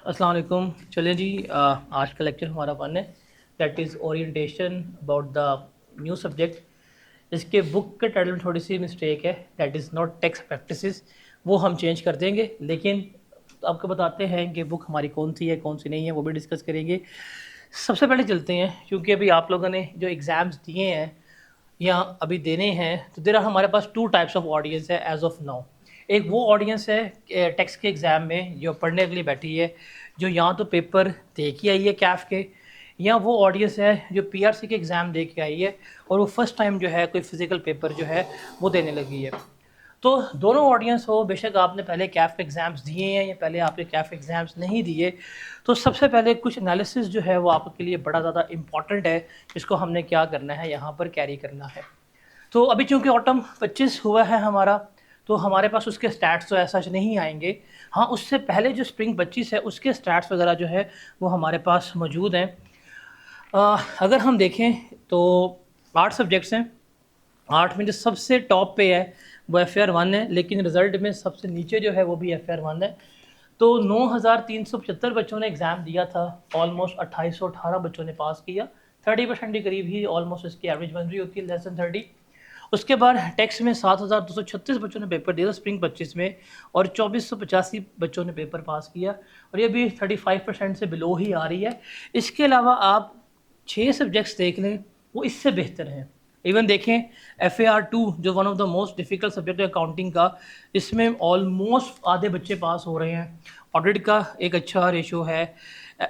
अस्सलाम वालेकुम। चलें जी, आज का लेक्चर हमारा वन है that is orientation about the new subject. इसके बुक के टाइटल में थोड़ी सी मिस्टेक है, that is not text practices, वो हम चेंज कर देंगे। लेकिन आपको बताते हैं कि बुक हमारी कौन सी है कौन सी नहीं है, वो भी डिस्कस करेंगे। सबसे पहले चलते हैं, क्योंकि अभी आप लोगों ने जो एग्ज़ाम्स दिए हैं या अभी देने हैं, तो देर हमारे पास टू टाइप्स ऑफ ऑडियंस है एज ऑफ नाउ। एक वो ऑडियंस है टेक्स्ट के एग्ज़ाम में जो पढ़ने के लिए बैठी है, जो यहाँ तो पेपर दे के आई है कैफ के, या वो ऑडियंस है जो पीआरसी के एग्ज़ाम दे के आई है और वो फर्स्ट टाइम जो है कोई फिज़िकल पेपर जो है वो देने लगी है। तो दोनों ऑडियंस हो, बेशक आपने पहले कैफ के एग्ज़ाम्स दिए हैं या पहले आपने कैफ एग्ज़ाम्स नहीं दिए, तो सबसे पहले कुछ एनालिसिस जो है वो आपके लिए बड़ा ज़्यादा इम्पॉर्टेंट है, जिसको हमने क्या करना है यहाँ पर कैरी करना है। तो अभी चूँकि ऑटम 25 हुआ है हमारा, तो हमारे पास उसके स्टैट्स तो ऐसा नहीं आएंगे। हाँ, उससे पहले जो स्प्रिंग 25 है उसके स्टैट्स वगैरह जो है वो हमारे पास मौजूद हैं। अगर हम देखें तो 8 सब्जेक्ट्स हैं। 8 में जो सबसे टॉप पे है वो FR1 है, लेकिन रिज़ल्ट में सबसे नीचे जो है वो भी FR1 है। तो 9,375 बच्चों ने एग्ज़ाम दिया था, ऑलमोस्ट 2818 बच्चों ने पास किया। 30% के करीब ही ऑलमोस्ट इसकी एवरेज बन रही होती है, लेस देन 30। उसके बाद टेक्स्ट में 7,236 बच्चों ने पेपर दिया था स्प्रिंग 25 में, और 2485 बच्चों ने पेपर पास किया, और ये भी 35% से बिलो ही आ रही है। इसके अलावा आप 6 सब्जेक्ट्स देख लें, वो इससे बेहतर हैं। इवन देखें FAR2 जो one of the most difficult subject है अकाउंटिंग का, इसमें ऑलमोस्ट आधे बच्चे पास हो रहे हैं। ऑडिट का एक अच्छा रेशो है,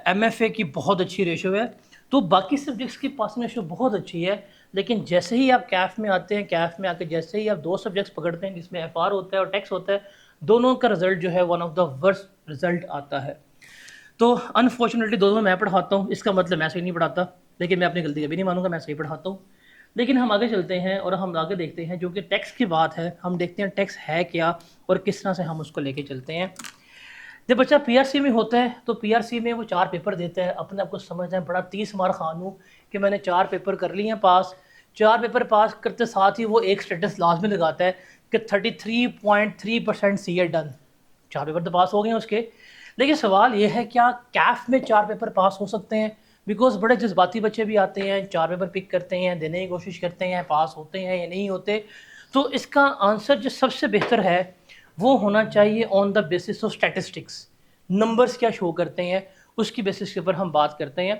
MFA की बहुत अच्छी रेशो है, तो बाकी सब्जेक्ट्स की पासिंग रेशो बहुत अच्छी है। लेकिन जैसे ही आप कैफ में आते हैं, कैफ में आके जैसे ही आप 2 सब्जेक्ट्स पकड़ते हैं जिसमें FR होता है और टेक्स्ट होता है, दोनों का रिजल्ट जो है one of the worst result आता है। तो अनफॉर्चुनेटली दोनों मैं पढ़ाता हूँ, इसका मतलब मैं सही नहीं पढ़ाता, लेकिन मैं अपनी गलती कभी नहीं मानूंगा, मैं सही पढ़ाता हूँ। लेकिन हम आगे चलते हैं और हम आगे देखते हैं, जो कि टेक्स्ट की बात है, हम देखते हैं टेक्स्ट है क्या और किस तरह से हम उसको लेके चलते हैं। जब बच्चा पीआरसी में होता है तो पीआरसी में वो 4 पेपर देता है, अपने आप को समझता है बड़ा 30 मार खान हूँ कि मैंने 4 पेपर कर लिए हैं पास। 4 पेपर पास करते साथ ही वो एक स्टेटस लास्ट में लगाता है कि 33.3% CA डन। 4 पेपर तो पास हो गए हैं उसके। लेकिन सवाल ये है, क्या कैफ में 4 पेपर पास हो सकते हैं? बिकॉज बड़े जज्बाती बच्चे भी आते हैं, 4 पेपर पिक करते हैं, देने की कोशिश करते हैं, पास होते हैं या नहीं होते। तो इसका आंसर जो सबसे बेहतर है वो होना चाहिए on the basis of statistics. Numbers क्या शो करते हैं उसकी बेसिस के ऊपर हम बात करते हैं।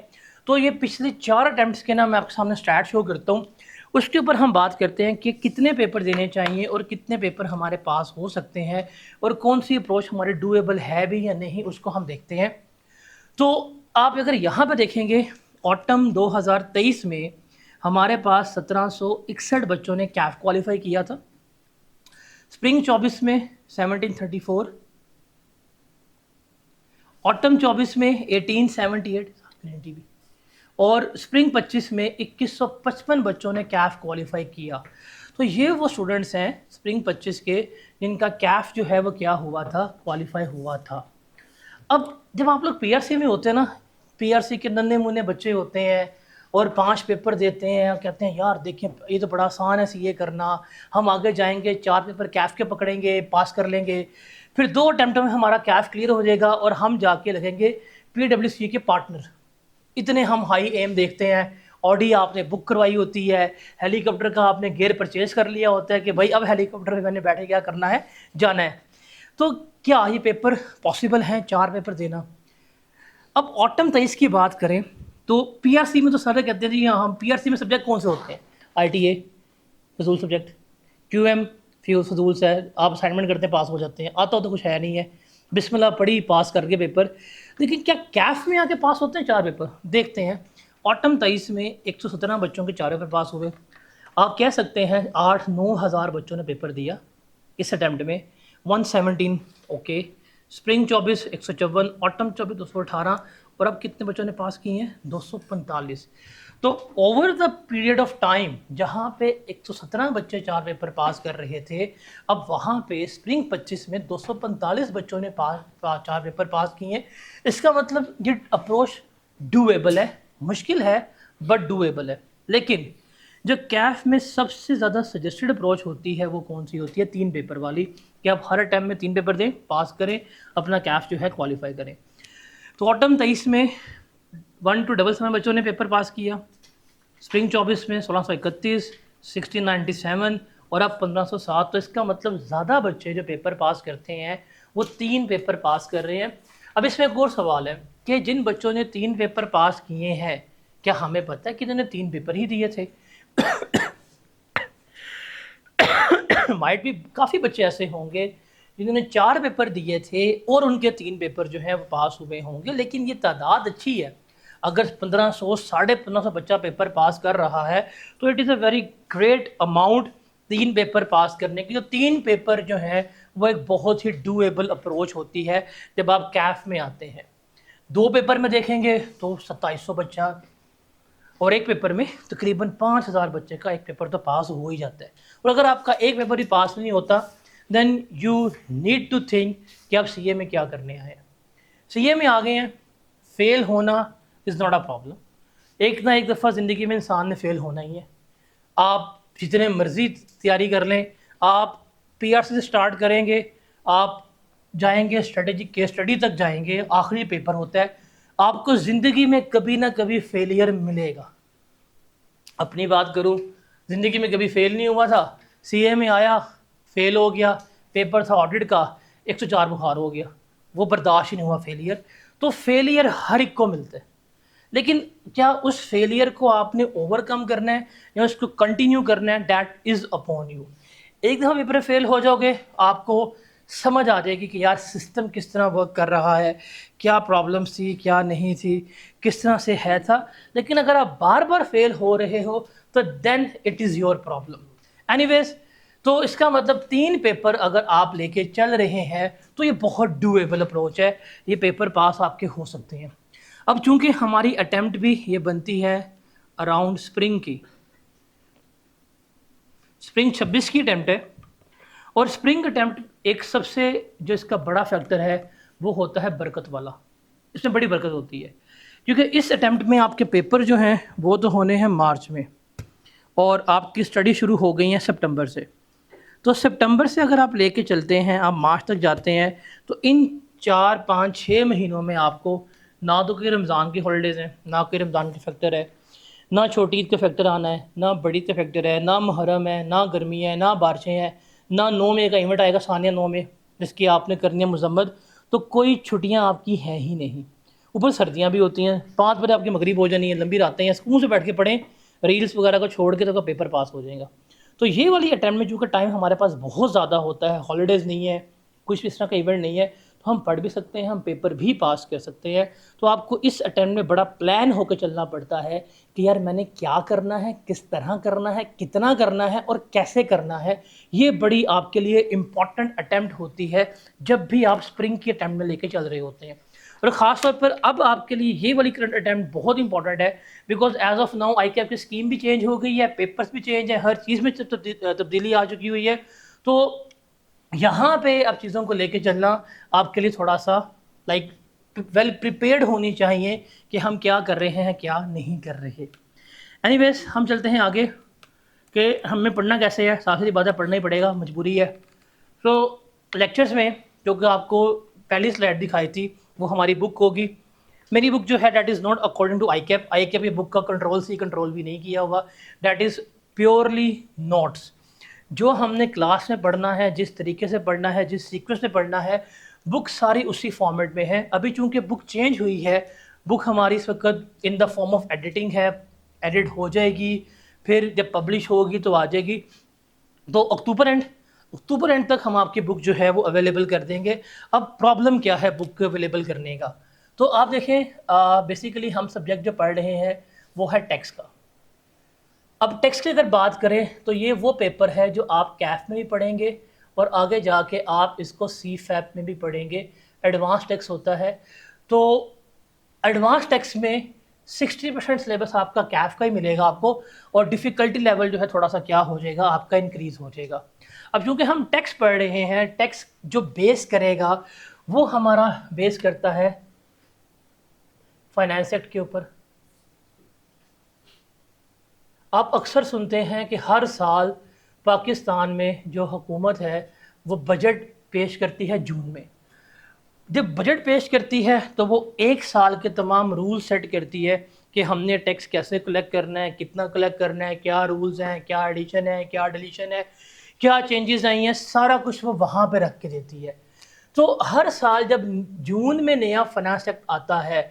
तो ये पिछले 4 अटैम्प्ट्स के ना मैं आपके सामने स्टैट शो करता हूँ, उसके ऊपर हम बात करते हैं कि कितने पेपर देने चाहिए और कितने पेपर हमारे पास हो सकते हैं और कौन सी अप्रोच हमारे डूएबल है भी या नहीं, उसको हम देखते हैं। तो आप अगर यहाँ पर देखेंगे, ऑटम 2023 में हमारे पास 1761 बच्चों ने कैफ क्वालिफाई किया था। स्प्रिंग 24 में 1734, ऑटम 24 में 1878, और स्प्रिंग 25 में 2155 बच्चों ने कैफ क्वालिफाई किया। तो ये वो स्टूडेंट्स हैं स्प्रिंग 25 के जिनका कैफ जो है वो क्या हुआ था, क्वालिफाई हुआ था। अब जब आप लोग पीआरसी में होते हैं ना, पीआरसी के नन्हे मुन्ने बच्चे होते हैं और 5 पेपर देते हैं और कहते हैं यार देखिए ये तो बड़ा आसान है सीए करना, हम आगे जाएंगे, 4 पेपर कैफ के पकड़ेंगे, पास कर लेंगे, फिर 2 अटैम्प्ट में हमारा कैफ क्लियर हो जाएगा और हम जाके लगेंगे PWC के पार्टनर। इतने हम हाई एम देखते हैं। ऑडी आपने बुक करवाई होती है, हेलीकॉप्टर का आपने गेयर परचेज कर लिया होता है कि भाई अब हेलीकॉप्टर में मैंने बैठे क्या करना है, जाना है। तो क्या ये पेपर पॉसिबल हैं 4 पेपर देना? अब ऑटम 23 की बात करें तो पीआरसी में तो सारे कहते हैं जी हाँ, हम पीआरसी में सब्जेक्ट कौन से होते हैं? ITA फजूल सब्जेक्ट, QM फजूल से है, आप असाइनमेंट करते हैं पास हो जाते हैं, आता हो तो कुछ है नहीं है, बिस्मिल्लाह पढ़ी पास करके पेपर। लेकिन क्या कैफ में आके पास होते हैं 4 पेपर? देखते हैं। ऑटम 23 में 117 बच्चों के 4 पेपर पास हुए। आप कह सकते हैं 8-9 हज़ार बच्चों ने पेपर दिया इस अटैम्प्ट में, 117 ओके। स्प्रिंग 24 154, ऑटम 24 218, और अब कितने बच्चों ने पास किए हैं? 245। तो over the period of time जहाँ पे 117 बच्चे 4 पेपर पास कर रहे थे, अब वहाँ पे स्प्रिंग 25 में 245 बच्चों ने 4 पेपर पास किए हैं। इसका मतलब ये अप्रोच डूएबल है, मुश्किल है बट डूएबल है। लेकिन जो कैफ में सबसे ज़्यादा सजेस्टेड अप्रोच होती है वो कौन सी होती है? 3 पेपर वाली, कि आप हर टाइम में 3 पेपर दें, पास करें, अपना कैफ जो है क्वालिफाई करें। तो ऑटम 23 में 1 to 7 बच्चों ने पेपर पास किया, स्प्रिंग 24 में 1631, 1697 और अब 1507। तो इसका मतलब ज़्यादा बच्चे जो पेपर पास करते हैं वो 3 पेपर पास कर रहे हैं। अब इसमें एक और सवाल है कि जिन बच्चों ने 3 पेपर पास किए हैं, क्या हमें पता है कि इन्होंने 3 पेपर ही दिए थे? माइट भी काफ़ी बच्चे ऐसे होंगे जिन्होंने 4 पेपर दिए थे और उनके 3 पेपर जो हैं वो पास हुए होंगे, लेकिन ये तादाद अच्छी है। अगर 1500 1550 बच्चा पेपर पास कर रहा है तो it is a very great amount 3 paper pass करने की। तो 3 पेपर जो हैं वो एक बहुत ही डूएबल अप्रोच होती है जब आप कैफ में आते हैं। 2 पेपर में देखेंगे तो 2700 बच्चा, और एक पेपर में तकरीबन 5000 बच्चे का एक पेपर तो पास हो ही जाता है। और अगर आपका एक पेपर भी पास नहीं होता then you need to think कि आप सीए में क्या करने आए हैं। सीए में आ गए हैं, फेल होना इज़ नॉट अ प्रॉब्लम। एक ना एक दफ़ा ज़िंदगी में इंसान ने फेल होना ही है। आप जितने मर्ज़ी तैयारी कर लें, आप पीआरसी से स्टार्ट करेंगे, आप जाएंगे स्ट्रेटेजिक केस स्टडी तक जाएंगे, आखिरी पेपर होता है, आपको ज़िंदगी में कभी ना कभी फेलियर मिलेगा। अपनी बात करूं, ज़िंदगी में कभी फेल नहीं हुआ था, सीए में आया, फेल हो गया, पेपर था ऑडिट का, 104 बुखार हो गया, वो बर्दाश्त ही नहीं हुआ फेलियर। तो फेलियर हर एक को मिलता है, लेकिन क्या उस फेलियर को आपने ओवरकम करना है या उसको कंटिन्यू करना है, दैट इज़ अपॉन यू। एक दफ़ा पेपर फेल हो जाओगे, आपको समझ आ जाएगी कि यार सिस्टम किस तरह वर्क कर रहा है, क्या प्रॉब्लम्स थी, क्या नहीं थी, किस तरह से है था। लेकिन अगर आप बार बार फेल हो रहे हो तो then it is your problem. Anyways, तो इसका मतलब 3 पेपर अगर आप लेके चल रहे हैं तो ये बहुत डूएबल अप्रोच है, ये पेपर पास आपके हो सकते हैं। अब चूंकि हमारी अटेम्प्ट भी ये बनती है अराउंड स्प्रिंग की, स्प्रिंग 26 की अटेम्प्ट है, और स्प्रिंग अटेम्प्ट एक सबसे जो इसका बड़ा फैक्टर है वो होता है बरकत वाला। इसमें बड़ी बरकत होती है क्योंकि इस अटेम्प्ट में आपके पेपर जो हैं वो तो होने हैं मार्च में और आपकी स्टडी शुरू हो गई है सितंबर से। तो सितंबर से अगर आप लेके चलते हैं, आप मार्च तक जाते हैं, तो इन 4 5 6 महीनों में आपको ना तो कोई रमज़ान की हॉलीडेज़ हैं, ना कोई रमज़ान का फैक्टर है, ना छोटी ईद का फैक्टर आना है, ना बड़ी ईद का फैक्टर है, ना मुहर्रम है, ना गर्मी है, ना बारिशें हैं, ना 9 मई का इवेंट आएगा सानिया 9 में जिसकी आपने करनी है मजम्मत। तो कोई छुट्टियां आपकी हैं ही नहीं। ऊपर सर्दियां भी होती हैं, 5 बजे आपकी मगरिब हो जानी है, लंबी रातें हैं, स्कूल से बैठ के पढ़ें, रील्स वगैरह को छोड़ के तो पेपर पास हो जाएगा। तो ये वाली अटैम्प्ट में चूँकि टाइम हमारे पास बहुत ज़्यादा होता है, हॉलीडेज़ नहीं है, कुछ भी इस तरह का इवेंट नहीं है, तो हम पढ़ भी सकते हैं, हम पेपर भी पास कर सकते हैं। तो आपको इस अटैम्प्ट में बड़ा प्लान होकर चलना पड़ता है कि यार मैंने क्या करना है, किस तरह करना है, कितना करना है और कैसे करना है। ये बड़ी आपके लिए इम्पॉर्टेंट अटैम्प्ट होती है जब भी आप स्प्रिंग की अटैम्प्ट में लेके चल रहे होते हैं। और ख़ास तौर पर अब आपके लिए ये वाली करंट अटैम्प्ट बहुत इंपॉर्टेंट है, because as of now I cap की स्कीम भी चेंज हो गई है, पेपर्स भी चेंज है, हर चीज़ में तब्दीली आ चुकी हुई है। तो यहाँ पे अब चीज़ों को लेके चलना आपके लिए थोड़ा सा लाइक वेल प्रिपेयर्ड होनी चाहिए कि हम क्या कर रहे हैं, क्या नहीं कर रहे। एनीवेज, हम चलते हैं आगे कि हमें पढ़ना कैसे है। साथ ही बात है, पढ़ना ही पड़ेगा, मजबूरी है। तो लेक्चर्स में जो कि आपको पहली स्लाइड दिखाई थी वो हमारी बुक होगी। मेरी बुक जो है that is not according to I cap ये बुक का कंट्रोल सी कंट्रोल भी नहीं किया हुआ, डैट इज़ प्योरली नोट्स। जो हमने क्लास में पढ़ना है, जिस तरीके से पढ़ना है, जिस सीक्वेंस में पढ़ना है, बुक सारी उसी फॉर्मेट में है। अभी चूंकि बुक चेंज हुई है, बुक हमारी इस वक्त in the form of editing है, एडिट हो जाएगी, फिर जब पब्लिश होगी तो आ जाएगी। तो अक्टूबर एंड तक हम आपकी बुक जो है वो अवेलेबल कर देंगे। अब प्रॉब्लम क्या है बुक को अवेलेबल करने का, तो आप देखें बेसिकली हम सब्जेक्ट जो पढ़ रहे हैं वो है टेक्स्ट का। अब टेक्स्ट की अगर बात करें तो ये वो पेपर है जो आप कैफ में भी पढ़ेंगे और आगे जाके आप इसको सी फैप में भी पढ़ेंगे। एडवांस टेक्स्ट होता है, तो एडवांस टेक्स्ट में 60% सिलेबस आपका कैफ का ही मिलेगा आपको, और डिफ़िकल्टी लेवल जो है थोड़ा सा क्या हो जाएगा आपका, इंक्रीज़ हो जाएगा। अब चूँकि हम टेक्स्ट पढ़ रहे हैं, टेक्स्ट जो बेस करेगा वो हमारा बेस करता है फाइनेंस एक्ट के ऊपर। आप अक्सर सुनते हैं कि हर साल पाकिस्तान में जो हुकूमत है वो बजट पेश करती है जून में। जब बजट पेश करती है तो वो 1 साल के तमाम रूल सेट करती है कि हमने टैक्स कैसे कलेक्ट करना है, कितना कलेक्ट करना है, क्या रूल्स हैं, क्या एडिशन है, क्या डिलीशन है, क्या चेंजेस आई हैं, सारा कुछ वो वहाँ पे रख के देती है। तो हर साल जब जून में नया फाइनेंस एक्ट आता है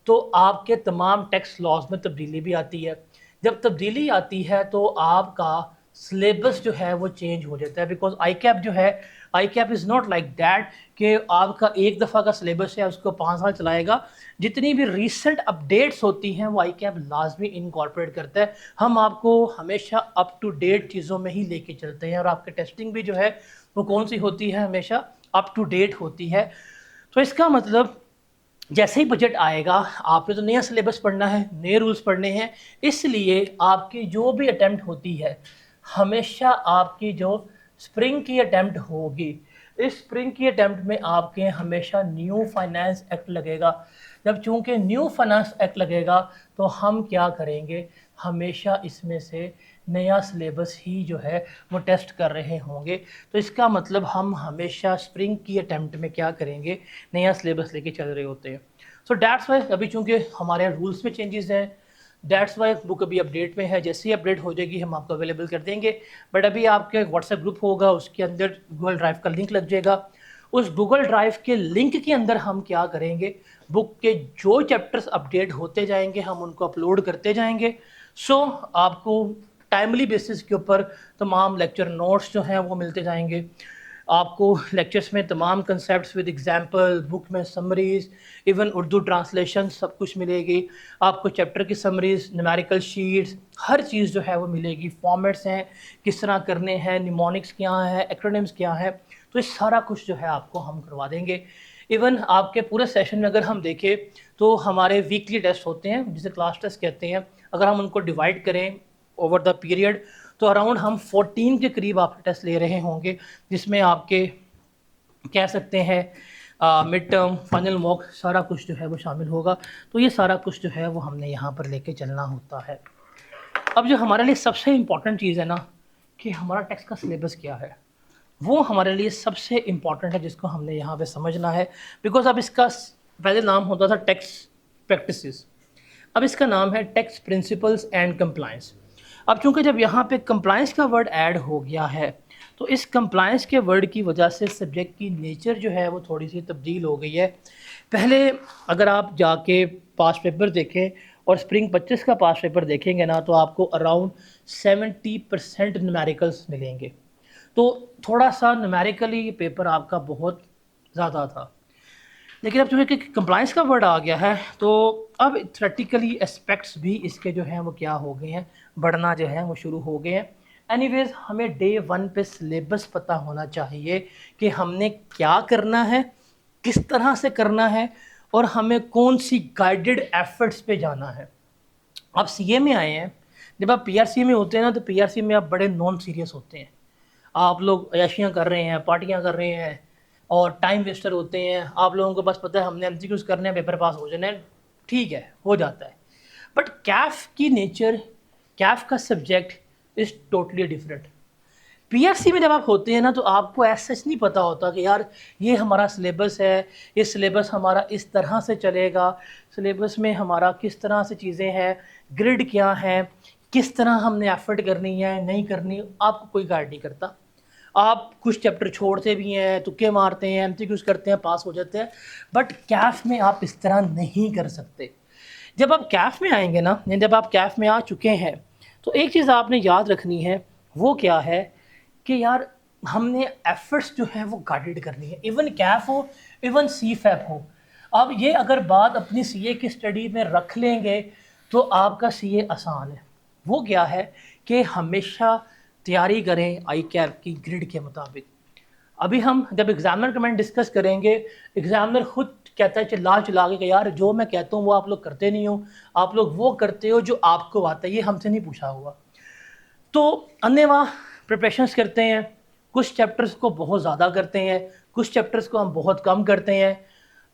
तो आपके तमाम टैक्स लॉज में तब्दीली भी आती है। जब तब्दीली आती है तो आपका सिलेबस जो है वो चेंज हो जाता है, बिकॉज आई कैप जो है, eye cap is not like that कि आपका एक दफ़ा का सिलेबस है उसको 5 साल चलाएगा। जितनी भी रीसेंट अपडेट्स होती हैं वो आई कैप लाजमी इनकॉर्पोरेट करता है। हम आपको हमेशा अप टू डेट चीज़ों में ही लेके चलते हैं और आपकी टेस्टिंग भी जो है वो कौन सी होती है, हमेशा अप टू डेट होती है। तो इसका मतलब जैसे ही बजट आएगा आपने तो नया सिलेबस पढ़ना है, नए रूल्स पढ़ने हैं, इसलिए आपकी जो भी अटैम्प्ट होती है हमेशा आपकी जो स्प्रिंग की अटैम्प्ट होगी, इस स्प्रिंग की अटैम्प्ट में आपके हमेशा न्यू फाइनेंस एक्ट लगेगा। जब चूंकि न्यू फाइनेंस एक्ट लगेगा तो हम क्या करेंगे, हमेशा इसमें से नया सिलेबस ही जो है वो टेस्ट कर रहे होंगे। तो इसका मतलब हम हमेशा स्प्रिंग की अटैम्प्ट में क्या करेंगे, नया सिलेबस लेके चल रहे होते हैं। सो डैट्स वाई अभी चूँकि हमारे रूल्स में चेंजेस हैं, डैट्स वाई बुक अभी अपडेट में है, जैसे ही अपडेट हो जाएगी हम आपको अवेलेबल कर देंगे। बट अभी आपके व्हाट्सएप ग्रुप होगा, उसके अंदर गूगल ड्राइव का लिंक लग जाएगा। उस गूगल ड्राइव के लिंक के अंदर हम क्या करेंगे, बुक के जो चैप्टर्स अपडेट होते जाएंगे हम उनको अपलोड करते जाएंगे। सो आपको टाइमली बेसिस के ऊपर तमाम लेक्चर नोट्स जो हैं वो मिलते जाएंगे। आपको लेक्चर्स में तमाम कंसेप्ट्स विद एग्जांपल, बुक में समरीज, इवन उर्दू ट्रांसलेशन सब कुछ मिलेगी। आपको चैप्टर की समरीज, न्यूमेरिकल शीट्स, हर चीज़ जो है वो मिलेगी। फॉर्मेट्स हैं किस तरह करने हैं, निमोनिक्स क्या है, एक्रोनिम्स क्या है, तो ये सारा कुछ जो है आपको हम करवा देंगे। इवन आपके पूरे सेशन में अगर हम देखें तो हमारे वीकली टेस्ट होते हैं जिसे क्लास टेस्ट कहते हैं। अगर हम उनको डिवाइड करें ओवर द पीरियड तो अराउंड हम 14 के करीब आप टेस्ट ले रहे होंगे, जिसमें आपके कह सकते हैं मिड टर्म, फाइनल मॉक, सारा कुछ जो है वो शामिल होगा। तो ये सारा कुछ जो है वो हमने यहाँ पर लेके चलना होता है। अब जो हमारे लिए सबसे इम्पॉर्टेंट चीज़ है ना कि हमारा टैक्स का सिलेबस क्या है, वो हमारे लिए सबसे इम्पॉर्टेंट है जिसको हमने यहाँ पे समझना है। बिकॉज अब इसका पहले नाम होता था टैक्स प्रैक्टिसेस, अब इसका नाम है टैक्स प्रिंसिपल्स एंड कंप्लायंस। अब चूंकि जब यहाँ पे कंप्लायंस का वर्ड ऐड हो गया है तो इस कंप्लायंस के वर्ड की वजह से सब्जेक्ट की नेचर जो है वो थोड़ी सी तब्दील हो गई है। पहले अगर आप जाके पास पेपर देखें और स्प्रिंग 25 का पास पेपर देखेंगे ना तो आपको अराउंड 70% न्यूमेरिकल्स मिलेंगे। तो थोड़ा सा न्यूमेरिकली ये पेपर आपका बहुत ज़्यादा था। लेकिन अब चूँकि कंप्लायंस का वर्ड आ गया है तो अब थ्रेटिकली एस्पेक्ट्स भी इसके जो हैं वो क्या हो गए हैं, बढ़ना जो है वो शुरू हो गए हैं। एनीवेज हमें डे 1 पे सिलेबस पता होना चाहिए कि हमने क्या करना है, किस तरह से करना है और हमें कौन सी गाइडेड एफर्ट्स पे जाना है। आप सीए में आए हैं, जब आप पीआरसी में होते हैं ना तो पीआरसी में आप बड़े नॉन सीरियस होते हैं। आप लोग अयाशियाँ कर रहे हैं, पार्टियाँ कर रहे हैं और टाइम वेस्टर होते हैं। आप लोगों को बस पता है हमने एमसीक्यूज करने हैं, पेपर पास हो जाना है, ठीक है, हो जाता है। बट कैफ की नेचर, कैफ का subject is totally different. PRC में जब आप होते हैं ना तो आपको ऐसा नहीं पता होता कि यार ये हमारा सिलेबस है, ये सिलेबस हमारा इस तरह से चलेगा, सिलेबस में हमारा किस तरह से चीज़ें हैं, ग्रिड क्या है, किस तरह हमने एफर्ट करनी है नहीं करनी, आपको कोई गाइड नहीं करता। आप कुछ चैप्टर छोड़ते भी हैं, तुक्के मारते हैं, एमसीक्यूज करते हैं, पास हो जाते हैं। बट कैफ में आप इस तरह नहीं कर सकते। जब आप कैफ में आएंगे ना, जब आप कैफ में आ चुके हैं तो एक चीज़ आपने याद रखनी है, वो क्या है कि यार हमने एफर्ट्स जो है वो गाइडेड करनी है। इवन कैफ हो, इवन सी फैप हो, अब ये अगर बात अपनी सीए की स्टडी में रख लेंगे तो आपका सीए आसान है। वो क्या है कि हमेशा तैयारी करें आई कैप की ग्रिड के मुताबिक। अभी हम जब एग्जामिनर कमेंट डिस्कस करेंगे, एग्जामिनर खुद कहता है चिल्ला चिल्ला के कि यार जो मैं कहता हूँ वो आप लोग करते नहीं हो, आप लोग वो करते हो जो आपको आता है, ये हमसे नहीं पूछा हुआ। तो अन्यवा प्रिपरेशंस करते हैं, कुछ चैप्टर्स को बहुत ज़्यादा करते हैं, कुछ चैप्टर्स को हम बहुत कम करते हैं,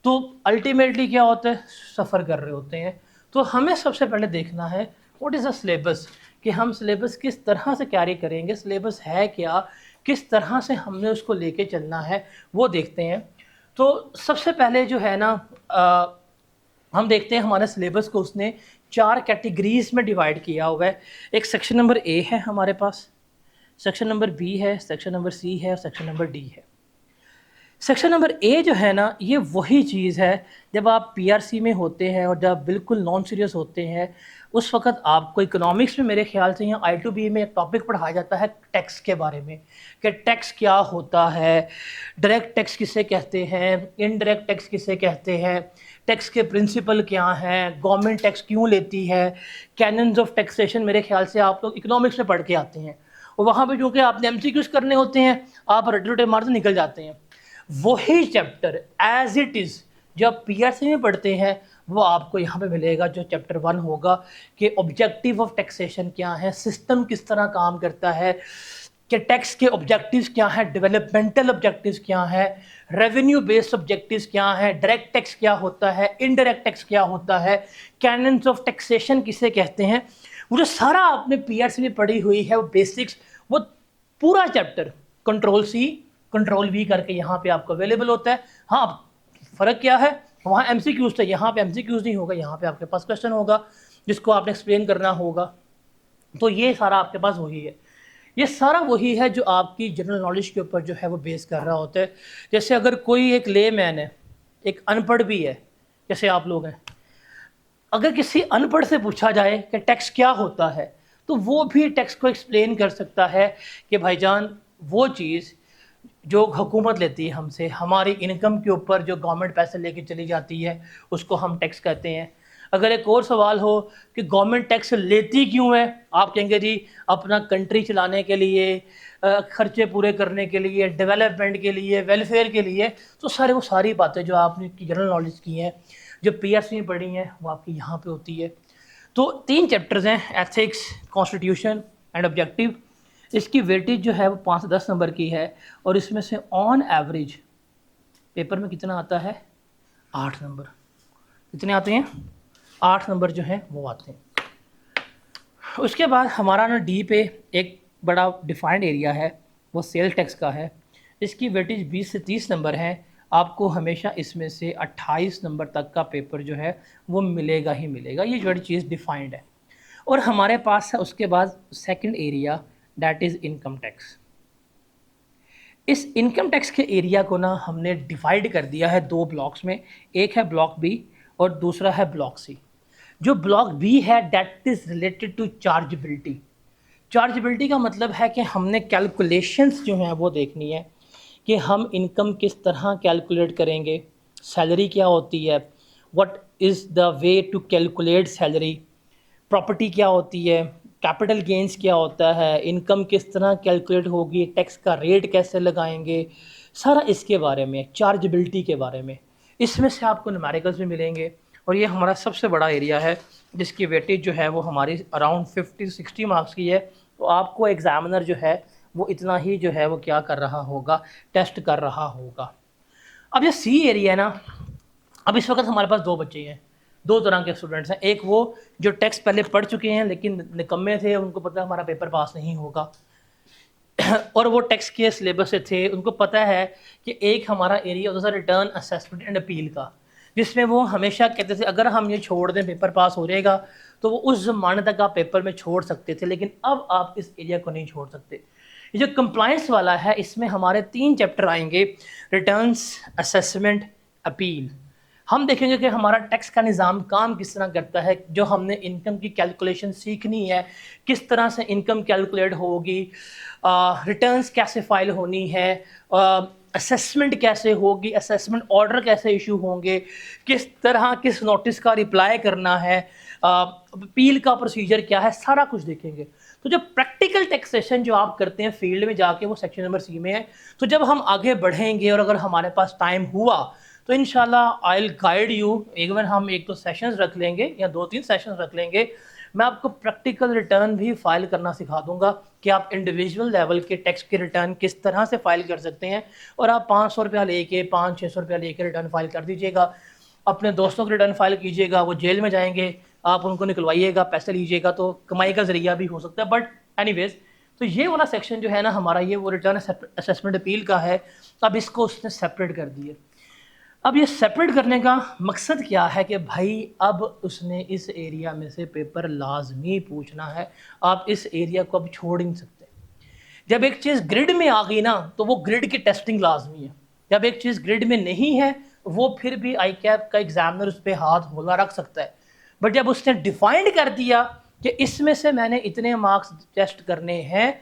तो अल्टीमेटली क्या होता है, सफ़र कर रहे होते हैं। तो हमें सबसे पहले देखना है व्हाट इज़ द सिलेबस, कि हम सिलेबस किस तरह से कैरी करेंगे, सिलेबस है क्या, किस तरह से हमने उसको लेके चलना है, वो देखते हैं। तो सबसे पहले जो है ना हम देखते हैं हमारे सिलेबस को उसने 4 कैटेगरीज में डिवाइड किया हुआ है। एक सेक्शन नंबर ए है हमारे पास, सेक्शन नंबर बी है, सेक्शन नंबर सी है और सेक्शन नंबर डी है। सेक्शन नंबर ए जो है ना, ये वही चीज़ है जब आप पीआरसी में होते हैं और जब बिल्कुल नॉन सीरियस होते हैं उस वक्त आपको इकोनॉमिक्स में मेरे ख्याल से यहाँ I2B में एक टॉपिक पढ़ाया जाता है टैक्स के बारे में, कि टैक्स क्या होता है, डायरेक्ट टैक्स किसे कहते हैं, इनडायरेक्ट टैक्स किसे कहते हैं, टैक्स के प्रिंसिपल क्या हैं, गवर्नमेंट टैक्स क्यों लेती है, कैनन्स ऑफ टैक्सेशन मेरे ख्याल से आप लोग इकोनॉमिक्स में पढ़ के आते हैं। और वहाँ पे चूँकि आपने MCQs करने होते हैं, आप रटे रटे मारते निकल जाते हैं। वही चैप्टर एज इट इज़ जो आप पीआरसी में पढ़ते हैं वो आपको यहाँ पे मिलेगा, जो चैप्टर 1 होगा कि ऑब्जेक्टिव ऑफ टैक्सेशन क्या है, सिस्टम किस तरह काम करता है, कि टैक्स के ऑब्जेक्टिव्स क्या हैं, डेवलपमेंटल ऑब्जेक्टिव्स क्या हैं, रेवेन्यू बेस्ड ऑब्जेक्टिव्स क्या हैं, डायरेक्ट टैक्स क्या होता है, इनडायरेक्ट टैक्स क्या होता है, कैनन्स ऑफ टैक्सेशन किसे कहते हैं। वो जो सारा आपने पीआरसी में पढ़ी हुई है वो बेसिक्स, वो पूरा chapter control C control V करके यहाँ पे आपको अवेलेबल होता है। हाँ, फ़र्क क्या है, वहाँ MCQs थे, यहाँ पे MCQs नहीं होगा, यहाँ पे आपके पास क्वेश्चन होगा जिसको आपने एक्सप्लेन करना होगा। तो ये सारा आपके पास वही है, ये सारा वही है जो आपकी जनरल नॉलेज के ऊपर जो है वो बेस कर रहा होता है। जैसे अगर कोई एक ले मैन है, एक अनपढ़ भी है, जैसे आप लोग हैं, अगर किसी अनपढ़ से पूछा जाए कि टैक्स क्या होता है तो वो भी टैक्स को एक्सप्लेन कर सकता है कि भाईजान वो चीज़ जो हुकूमत लेती है हमसे, हमारी इनकम के ऊपर जो गवर्नमेंट पैसे लेके चली जाती है उसको हम टैक्स कहते हैं। अगर एक और सवाल हो कि गवर्नमेंट टैक्स लेती क्यों है, आप कहेंगे जी अपना कंट्री चलाने के लिए, खर्चे पूरे करने के लिए, डेवलपमेंट के लिए, वेलफेयर के लिए। तो सारे वो सारी बातें जो आपने जनरल नॉलेज की हैं, जो पीआरसी में पढ़ी हैं, वो आपकी यहाँ पे होती है। तो 3 चैप्टर्स हैं, एथिक्स, कॉन्स्टिट्यूशन एंड ऑब्जेक्टिव। इसकी वेटेज जो है वो 5 से 10 नंबर की है और इसमें से ऑन एवरेज पेपर में कितना आता है, 8 नंबर। कितने आते हैं, 8 नंबर जो हैं वो आते हैं। उसके बाद हमारा ना डी पे एक बड़ा डिफाइंड एरिया है, वो सेल टैक्स का है। इसकी वेटेज 20 से 30 नंबर है। आपको हमेशा इसमें से 28 नंबर तक का पेपर जो है वो मिलेगा ही मिलेगा, ये बड़ी चीज़ डिफाइंड है। और हमारे पास है उसके बाद second area, that is income tax. इस इनकम टैक्स के एरिया को ना हमने डिवाइड कर दिया है 2 ब्लॉक्स में, एक है ब्लॉक बी और दूसरा है ब्लॉक सी। जो ब्लॉक बी है that is related to chargeability. Chargeability का मतलब है कि हमने कैलकुलेशंस जो हैं वो देखनी है कि हम इनकम किस तरह कैलकुलेट करेंगे, सैलरी क्या होती है, what is the way to calculate salary, property क्या होती है, कैपिटल गेंस क्या होता है, इनकम किस तरह कैलकुलेट होगी, टैक्स का रेट कैसे लगाएंगे, सारा इसके बारे में, चार्जेबिलिटी के बारे में। इसमें से आपको न्यूमेरिकल्स भी मिलेंगे और ये हमारा सबसे बड़ा एरिया है जिसकी वेटेज जो है वो हमारी अराउंड 50-60 मार्क्स की है। तो आपको एग्ज़ामिनर जो है वो इतना ही जो है वो क्या कर रहा होगा, टेस्ट कर रहा होगा। अब ये सी एरिया है ना, अब इस वक्त हमारे पास 2 बच्चे हैं, 2 तरह के स्टूडेंट्स हैं। एक वो जो टैक्स पहले पढ़ चुके हैं लेकिन निकम्मे थे, उनको पता है हमारा पेपर पास नहीं होगा और वो टैक्स के सिलेबस से थे, उनको पता है कि एक हमारा एरिया होता था रिटर्न असेसमेंट एंड अपील का, जिसमें वो हमेशा कहते थे अगर हम ये छोड़ दें पेपर पास हो जाएगा, तो वो उस ज़माने तक आप पेपर में छोड़ सकते थे, लेकिन अब आप इस एरिया को नहीं छोड़ सकते। ये जो कंप्लायंस वाला है इसमें हमारे 3 चैप्टर आएंगे, रिटर्न्स, असेसमेंट, अपील। हम देखेंगे कि हमारा टैक्स का निज़ाम काम किस तरह करता है, जो हमने इनकम की कैलकुलेशन सीखनी है, किस तरह से इनकम कैलकुलेट होगी, रिटर्न्स कैसे फाइल होनी है, असेसमेंट कैसे होगी, असेसमेंट ऑर्डर कैसे इशू होंगे, किस तरह किस नोटिस का रिप्लाई करना है, अपील का प्रोसीजर क्या है, सारा कुछ देखेंगे। तो जो प्रैक्टिकल टैक्सेशन जो आप करते हैं फील्ड में जाके, वो सेक्शन नंबर सी में है। तो जब हम आगे बढ़ेंगे और अगर हमारे पास टाइम हुआ तो इंशाल्लाह आई विल गाइड यू, एक बार हम 1-2 सेशंस रख लेंगे या 2-3 सेशंस रख लेंगे, मैं आपको प्रैक्टिकल रिटर्न भी फाइल करना सिखा दूंगा कि आप इंडिविजुअल लेवल के टैक्स के रिटर्न किस तरह से फाइल कर सकते हैं। और आप 500 रुपया लेके, 500-600 रुपया लेके रिटर्न फाइल कर दीजिएगा, अपने दोस्तों के रिटर्न फाइल कीजिएगा, वो जेल में जाएंगे, आप उनको निकलवाइएगा, पैसे लीजिएगा, तो कमाई का ज़रिया भी हो सकता है। बट एनीवेज, तो ये वाला सेक्शन जो है ना हमारा, ये वो रिटर्न असेसमेंट अपील का है। अब इसको उसने सेपरेट कर दिया। अब ये सेपरेट करने का मकसद क्या है कि भाई अब उसने इस एरिया में से पेपर लाजमी पूछना है, आप इस एरिया को अब छोड़ ही नहीं सकते। जब एक चीज़ ग्रिड में आ गई ना तो वो ग्रिड की टेस्टिंग लाजमी है। जब एक चीज़ ग्रिड में नहीं है वो फिर भी आई कैप का एग्जामिनर उस पर हाथ होला रख सकता है। बट जब उसने डिफाइंड कर दिया कि इसमें से मैंने इतने मार्क्स टेस्ट करने हैं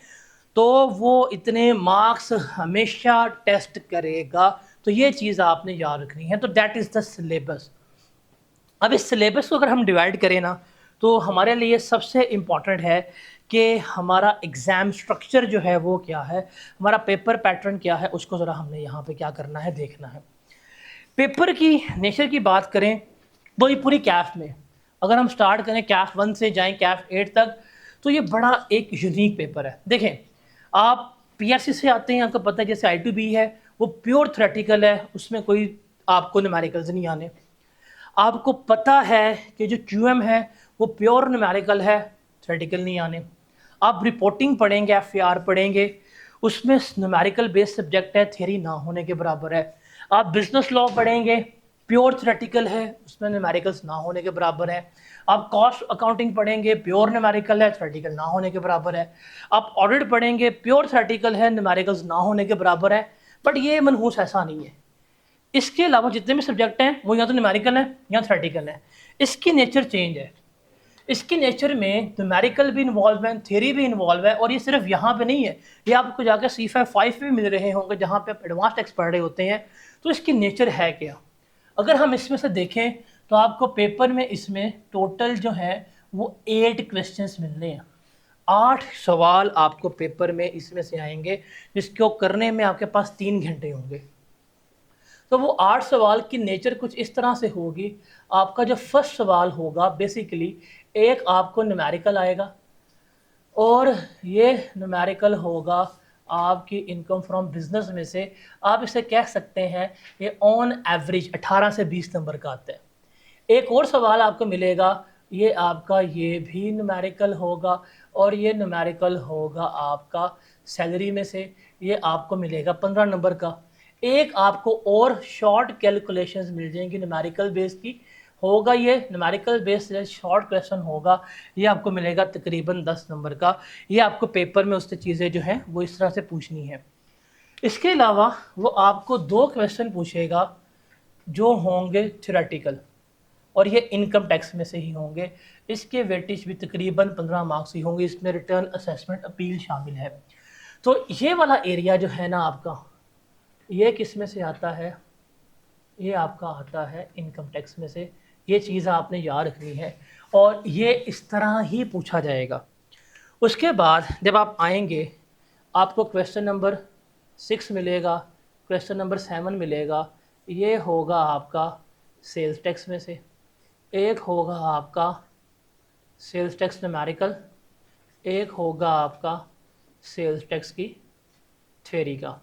तो वो इतने मार्क्स हमेशा टेस्ट करेगा। तो ये चीज़ आपने याद रखनी है। तो दैट इज़ द सिलेबस। अब इस सिलेबस को अगर हम डिवाइड करें ना तो हमारे लिए सबसे इम्पॉर्टेंट है कि हमारा एग्ज़ाम स्ट्रक्चर जो है वो क्या है, हमारा पेपर पैटर्न क्या है, उसको ज़रा हमने यहाँ पे क्या करना है देखना है। पेपर की नेचर की बात करें तो ये पूरी कैफ में अगर हम स्टार्ट करें कैफ 1 से जाएं कैफ 8 तक तो ये बड़ा एक यूनिक पेपर है। देखें आप पीआरसी से आते हैं, आपको पता है जैसे I2B है वो प्योर थ्योरेटिकल है, उसमें कोई आपको न्यूमेरिकल्स नहीं आने। आपको पता है कि जो QM है वो प्योर न्यूमेरिकल है, थ्योरेटिकल नहीं आने। आप रिपोर्टिंग पढ़ेंगे, FAR पढ़ेंगे, उसमें न्यूमेरिकल बेस्ड सब्जेक्ट है, थ्योरी ना होने के बराबर है। आप बिजनेस लॉ पढ़ेंगे, प्योर थ्योरेटिकल है, उसमें न्यूमेरिकल्स ना होने के बराबर है। आप कॉस्ट अकाउंटिंग पढ़ेंगे, प्योर न्यूमेरिकल है, थ्योरेटिकल ना होने के बराबर है। आप ऑडिट पढ़ेंगे, प्योर थ्योरेटिकल है, न्यूमेरिकल्स ना होने के बराबर है। बट ये मनहूस ऐसा नहीं है। इसके अलावा जितने भी सब्जेक्ट हैं वो या तो न्यूमेरिकल है या थ्योरेटिकल है। इसकी नेचर चेंज है। इसकी नेचर में न्यूमेरिकल भी इन्वॉल्व है, थ्योरी भी इन्वॉल्व है। और ये सिर्फ यहाँ पे नहीं है, ये आपको जाकर C5 पे भी मिल रहे होंगे जहाँ पे आप एडवांस टेक्स्ट पढ़ रहे होते हैं। तो इसकी नेचर है क्या, अगर हम इसमें से देखें तो आपको पेपर में इसमें टोटल जो है वो 8 क्वेश्चंस मिलने हैं। 8 सवाल आपको पेपर में इसमें से आएंगे जिसको करने में आपके पास 3 घंटे होंगे। तो वो 8 सवाल की नेचर कुछ इस तरह से होगी। आपका जो फर्स्ट सवाल होगा बेसिकली एक आपको न्यूमेरिकल आएगा और ये न्यूमेरिकल होगा आपकी इनकम फ्रॉम बिजनेस में से। आप इसे कह सकते हैं ये ऑन एवरेज 18 से 20 नंबर का आता है। एक और सवाल आपको मिलेगा, ये आपका ये भी न्यूमेरिकल होगा और ये न्यूमेरिकल होगा आपका सैलरी में से, ये आपको मिलेगा 15 नंबर का। एक आपको और शॉर्ट कैलकुलेशंस मिल जाएंगी न्यूमेरिकल बेस की, होगा ये न्यूमेरिकल बेस शॉर्ट क्वेश्चन होगा, ये आपको मिलेगा तकरीबन 10 नंबर का। ये आपको पेपर में उससे चीज़ें जो हैं वो इस तरह से पूछनी है। इसके अलावा वो आपको 2 क्वेश्चन पूछेगा जो होंगे थ्योरेटिकल और ये इनकम टैक्स में से ही होंगे। इसके वेटेज भी तकरीबन 15 मार्क्स ही होंगे, इसमें रिटर्न असेसमेंट अपील शामिल है। तो ये वाला एरिया जो है ना आपका, ये किस में से आता है, ये आपका आता है इनकम टैक्स में से। ये चीज़ आपने याद रखनी है और ये इस तरह ही पूछा जाएगा। उसके बाद जब आप आएंगे आपको क्वेश्चन नंबर 6 मिलेगा, क्वेश्चन नंबर 7 मिलेगा। ये होगा आपका सेल्स टैक्स में से, एक होगा आपका सेल्स टैक्स न्यूमेरिकल, एक होगा आपका सेल्स टैक्स की थ्योरी का।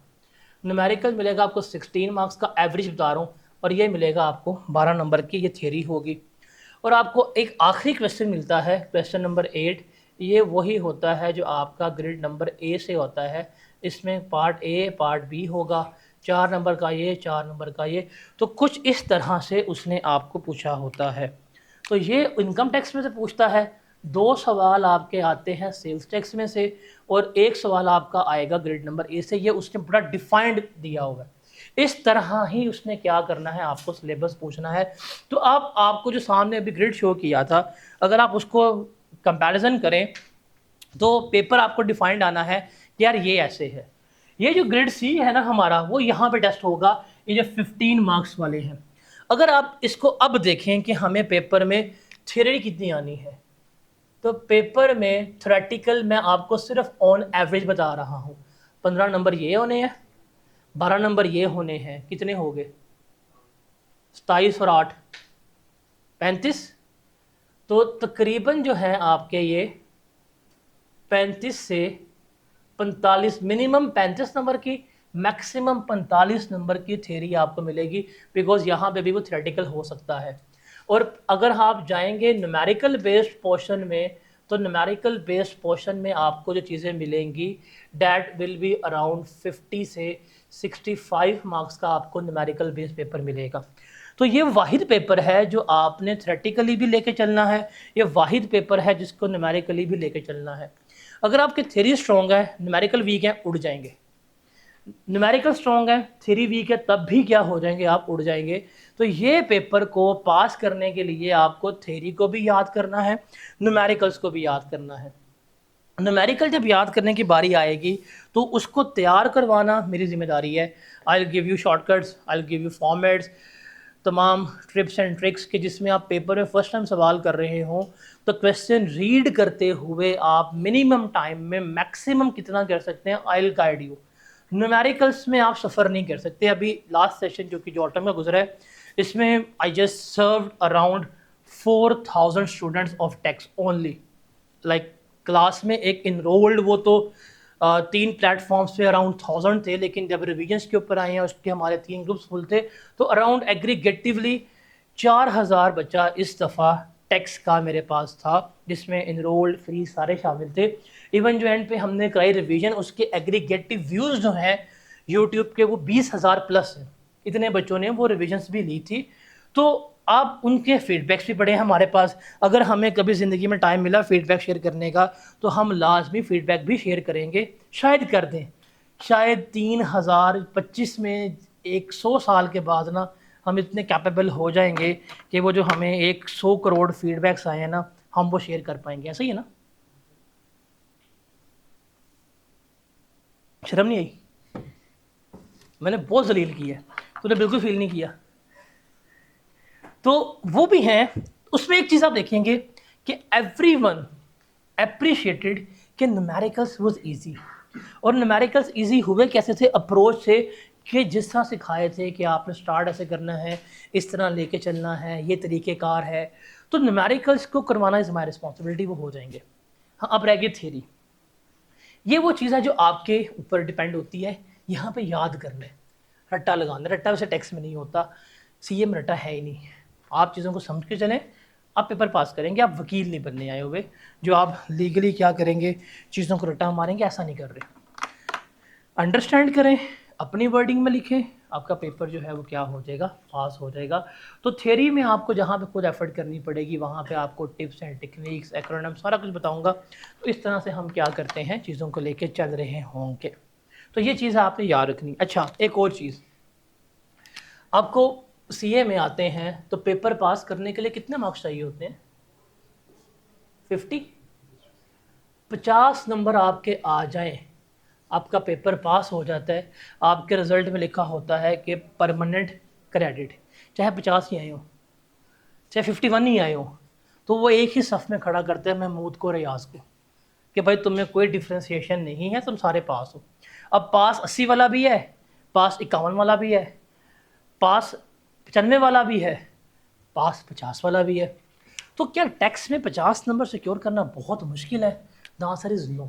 न्यूमेरिकल मिलेगा आपको 16 मार्क्स का, एवरेज बता रहा हूँ, और ये मिलेगा आपको 12 नंबर की, ये थ्योरी होगी। और आपको एक आखिरी क्वेश्चन मिलता है क्वेश्चन नंबर 8, ये वही होता है जो आपका ग्रिड नंबर A से होता है। इसमें पार्ट A पार्ट B होगा, 4 नंबर का ये, 4 नंबर का ये। तो कुछ इस तरह से उसने आपको पूछा होता है। तो ये इनकम टैक्स में से पूछता है, 2 सवाल आपके आते हैं सेल्स टैक्स में से और 1 सवाल आपका आएगा ग्रिड नंबर A से। ये उसने बड़ा डिफाइंड दिया हुआ है। इस तरह ही उसने क्या करना है, आपको सिलेबस पूछना है। तो आपको जो सामने अभी ग्रिड शो किया था, अगर आप उसको कंपैरिजन करें तो पेपर आपको डिफाइंड आना है कि यार ये ऐसे है। ये जो ग्रिड C है ना हमारा, वो यहाँ पे टेस्ट होगा, ये जो 15 मार्क्स वाले हैं। अगर आप इसको अब देखें कि हमें पेपर में थ्योरी कितनी आनी है, तो पेपर में थ्योरेटिकल मैं आपको सिर्फ ऑन एवरेज बता रहा हूँ। 15 नंबर ये होने हैं, 12 नंबर ये होने हैं, कितने हो गए 27 और 8 35। तो तकरीबन जो है आपके ये 35 से 45, मिनिमम 35 नंबर की, मैक्सिमम 45 नंबर की थ्योरी आपको मिलेगी। बिकॉज यहाँ पे भी वो थ्योरेटिकल हो सकता है। और अगर आप जाएंगे न्यूमेरिकल बेस्ड पोर्शन में, तो न्यूमेरिकल बेस्ड पोर्शन में आपको जो चीज़ें मिलेंगी डैट विल बी अराउंड 50 से 65 मार्क्स का आपको न्यूमेरिकल बेस्ड पेपर मिलेगा। तो ये वाहिद पेपर है जो आपने थ्योरेटिकली भी लेके चलना है, ये वाहिद पेपर है जिसको न्यूमेरिकली भी लेके चलना है। अगर आपकी थ्योरी स्ट्रॉन्ग है, न्यूमेरिकल वीक है, उड़ जाएंगे। न्यूमेरिकल स्ट्रॉन्ग है, थ्योरी वीक है, तब भी क्या हो जाएंगे, आप उड़ जाएंगे। तो ये पेपर को पास करने के लिए आपको थ्योरी को भी याद करना है, न्यूमेरिकल्स को भी याद करना है। न्यूमेरिकल जब याद करने की बारी आएगी तो उसको तैयार करवाना मेरी जिम्मेदारी है। I will give you shortcuts, I will give you formats, तमाम ट्रिप्स एंड ट्रिक्स के जिसमें आप पेपर में फर्स्ट टाइम सवाल कर रहे हो तो क्वेश्चन रीड करते हुए आप मिनिमम टाइम में मैक्सिमम कितना कर सकते हैं, I will guide you. Numericals में आप सफ़र नहीं कर सकते। अभी लास्ट सेशन जो कि जॉटम का गुजरा है, इसमें I just served around 4000 students of text only. Like class में एक इनरोल्ड वो तो 3 प्लेटफॉर्म्स पे अराउंड 1000 थे, लेकिन जब रिविजन्स के ऊपर आए हैं उसके हमारे 3 ग्रुप्स फुल थे, तो अराउंड एग्रीगेटिवली 4000 बच्चा इस दफ़ा टेक्स्ट का मेरे पास था, जिसमें इनरोल्ड फ्री सारे शामिल थे। इवन जो एंड पे हमने कराई रिवीजन, उसके एग्रीगेटिव व्यूज़ जो हैं यूट्यूब के वो 20,000 प्लस हैं। इतने बच्चों ने वो रिविजन्स भी ली थी। तो आप उनके फीडबैक्स भी पड़े हैं हमारे पास। अगर हमें कभी ज़िंदगी में टाइम मिला फीडबैक शेयर करने का तो हम लाजमी फीडबैक भी शेयर करेंगे, शायद कर दें। शायद 3025 में 100 साल के बाद ना हम इतने कैपेबल हो जाएंगे कि वो जो हमें 100 करोड़ फीडबैक्स आए हैं ना, हम वो शेयर कर पाएंगे। ऐसा ही है ना? शर्म नहीं आई? मैंने बहुत जलील की है, तूने बिल्कुल फील नहीं किया। तो वो भी हैं। उसमें एक चीज़ आप देखेंगे कि एवरीवन एप्रिशिएटेड कि न्यूमेरिकल्स वाज इजी। और न्यूमेरिकल्स इजी हुए कैसे थे? अप्रोच से, कि जिस तरह सिखाए थे कि आपने स्टार्ट ऐसे करना है, इस तरह लेके चलना है, ये तरीक़ेकार है। तो न्यूमेरिकल्स को करवाना इज़ माई रिस्पॉन्सिबिलिटी, वो हो जाएंगे। हाँ, अब रह गई थ्योरी। ये वो चीज़ है जो आपके ऊपर डिपेंड होती है। यहाँ पे याद करना है, रट्टा लगाना। रट्टा वैसे टेक्स्ट में नहीं होता, सीए में रट्टा है ही नहीं। आप चीज़ों को समझ के चलें, आप पेपर पास करेंगे। आप वकील नहीं बनने आए हुए जो आप लीगली क्या करेंगे, चीज़ों को रट्टा मारेंगे, ऐसा नहीं कर रहे। अंडरस्टैंड करें, अपनी वर्डिंग में लिखें, आपका पेपर जो है वो क्या हो जाएगा, पास हो जाएगा। तो थ्योरी में आपको जहाँ पे खुद एफर्ट करनी पड़ेगी, वहाँ पे आपको टिप्स एंड टेक्निक्स, एक्रोनिम सारा कुछ बताऊँगा। तो इस तरह से हम क्या करते हैं, चीज़ों को लेके चल रहे होंगे। तो ये चीज़ आपने याद रखनी। अच्छा, एक और चीज़, आपको सीए में आते हैं तो पेपर पास करने के लिए कितने मार्क्स चाहिए होते हैं? 50 नंबर आपके आ जाएं, आपका पेपर पास हो जाता है। आपके रिज़ल्ट में लिखा होता है कि परमानेंट क्रेडिट, चाहे 50 ही आए हो, चाहे 51 ही आए हो, तो वो एक ही सफ़ में खड़ा करते हैं महमूद को, रियाज को, कि भाई तुम्हें कोई डिफ्रेंशिएशन नहीं है, तुम सारे पास हो। अब पास 80 वाला भी है, पास 51 वाला भी है, पास 95 वाला भी है, पास 50 वाला भी है। तो क्या टैक्स में 50 नंबर सिक्योर करना बहुत मुश्किल है? The answer is no.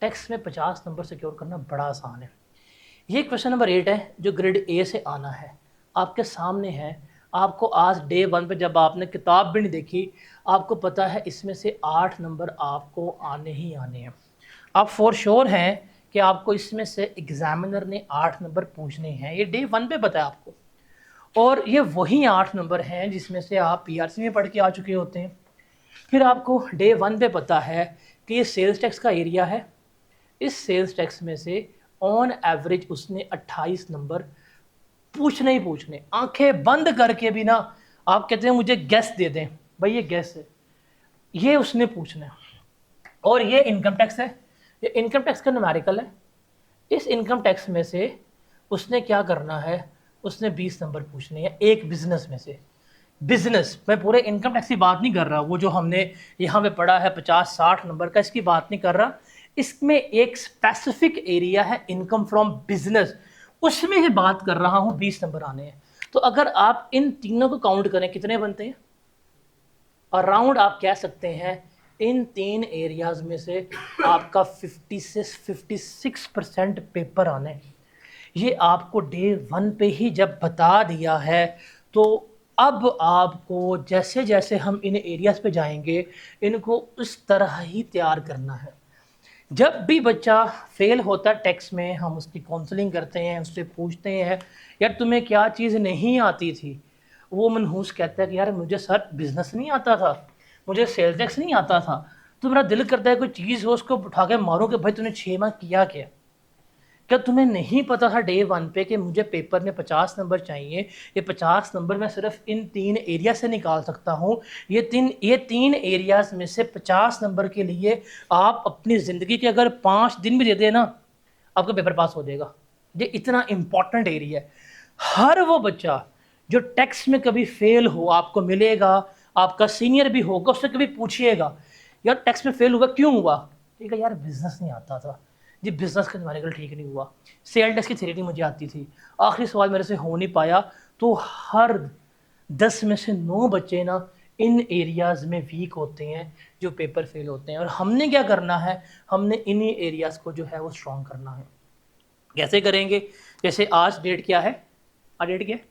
Tax में 50 नंबर सिक्योर करना बड़ा आसान है। ये क्वेश्चन नंबर 8 है जो ग्रेड ए से आना है, आपके सामने है। आपको आज डे 1 पे जब आपने किताब भी नहीं देखी, आपको पता है इसमें से 8 नंबर आपको आने ही आने हैं। आप फॉर श्योर हैं कि आपको इसमें से एग्जामिनर ने 8 नंबर पूछने हैं। ये डे 1 पे पता है आपको। और ये वही 8 नंबर हैं जिसमें से आप पीआरसी में पढ़ के आ चुके होते हैं। फिर आपको डे 1 पे पता है कि ये सेल्स टैक्स का एरिया है। इस सेल्स टैक्स में से ऑन एवरेज उसने 28 नंबर पूछने ही पूछने, आंखें बंद करके भी ना। आप कहते हैं मुझे गैस दे दें, भाई ये गैस है, ये उसने पूछना है। और ये इनकम टैक्स है, ये इनकम टैक्स का न्यूमेरिकल है। इस इनकम टैक्स में से उसने क्या करना है, उसने 20 नंबर पूछने हैं एक बिजनेस में से। बिजनेस, मैं पूरे इनकम टैक्स की बात नहीं कर रहा, वो जो हमने यहाँ पे पढ़ा है 50-60 नंबर का, इसकी बात नहीं कर रहा। इसमें एक स्पेसिफिक एरिया है इनकम फ्रॉम बिजनेस, उसमें ही बात कर रहा हूँ। 20 नंबर आने हैं। तो अगर आप इन तीनों को काउंट करें कितने बनते हैं? अराउंड आप कह सकते हैं इन 3 एरियाज में से आपका 50 से 56% पेपर आने। ये आपको डे 1 पे ही जब बता दिया है, तो अब आपको जैसे जैसे हम इन एरियाज़ पे जाएंगे, इनको उस तरह ही तैयार करना है। जब भी बच्चा फेल होता है टेक्स्ट में, हम उसकी काउंसलिंग करते हैं, उससे पूछते हैं यार तुम्हें क्या चीज़ नहीं आती थी, वो मनहूस कहता है कि यार मुझे सर बिज़नेस नहीं आता था, मुझे सेल्स टैक्स नहीं आता था। तो मेरा दिल करता है कोई चीज़ हो उसको उठा के मारो कि भाई तूने 6 माह किया क्या। क्या तुम्हें नहीं पता था डे 1 पे कि मुझे पेपर में 50 नंबर चाहिए, ये 50 नंबर मैं सिर्फ इन 3 एरिया से निकाल सकता हूँ। ये तीन एरियाज़ में से 50 नंबर के लिए आप अपनी ज़िंदगी के अगर 5 दिन भी दे देना, आपका पेपर पास हो जाएगा। ये इतना इम्पॉर्टेंट एरिया है। हर वो बच्चा जो टेक्स्ट में कभी फेल हो, आपको मिलेगा, आपका सीनियर भी होगा, उससे कभी पूछिएगा यार टेक्स्ट में फेल हुआ क्यों हुआ, ठीक है यार बिजनेस नहीं आता था जी, बिजनेस का न्यूमेरिकल ठीक नहीं हुआ, सेल टैक्स की थ्योरी मुझे आती थी, आखिरी सवाल मेरे से हो नहीं पाया। तो हर 10 में से 9 बच्चे ना इन एरियाज़ में वीक होते हैं जो पेपर फेल होते हैं। और हमने क्या करना है, हमने इन्हीं एरियाज़ को जो है वो स्ट्रॉन्ग करना है। कैसे करेंगे? जैसे आज डेट क्या है, आज डेट क्या है,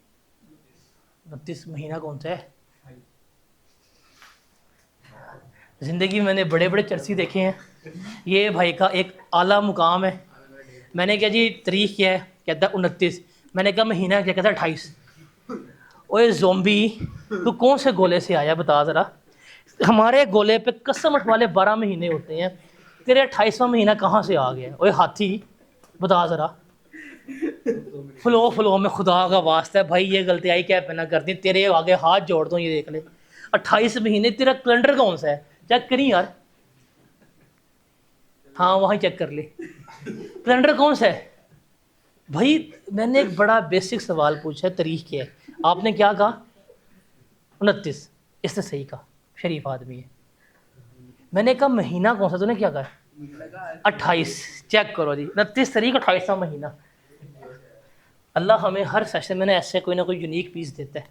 29, महीना कौन सा है? ज़िंदगी में मैंने बड़े बड़े चर्सी देखे हैं, ये भाई का एक आला मुकाम है। मैंने कहा जी तारीख क्या है, कहता 29। मैंने कहा महीना क्या, कहता 28। ओए ज़ोंबी तू कौन से गोले से आया बता ज़रा, हमारे गोले पे कसम वाले 12 महीने होते हैं, तेरे 28वां महीना कहाँ से आ गया? ओए हाथी बता ज़रा। फ्लो में खुदा का वास्ता है भाई, ये गलती आई क्या पहना करती, तेरे आगे हाथ जोड़ दो, ये देख ले 28 महीने, तेरा कैलेंडर कौन सा है, चेक करी यार। हाँ वहीं चेक कर ले, कैलेंडर कौन सा है भाई। मैंने एक बड़ा बेसिक सवाल पूछा, तारीख क्या है, आपने क्या कहा 29, इसने सही कहा, शरीफ आदमी है। मैंने कहा महीना कौन सा, तूने क्या कहा 28, चेक करो जी 29 तारीख 28वां महीना। अल्लाह हमें हर सेशन में ऐसे कोई ना कोई यूनिक पीस देता है।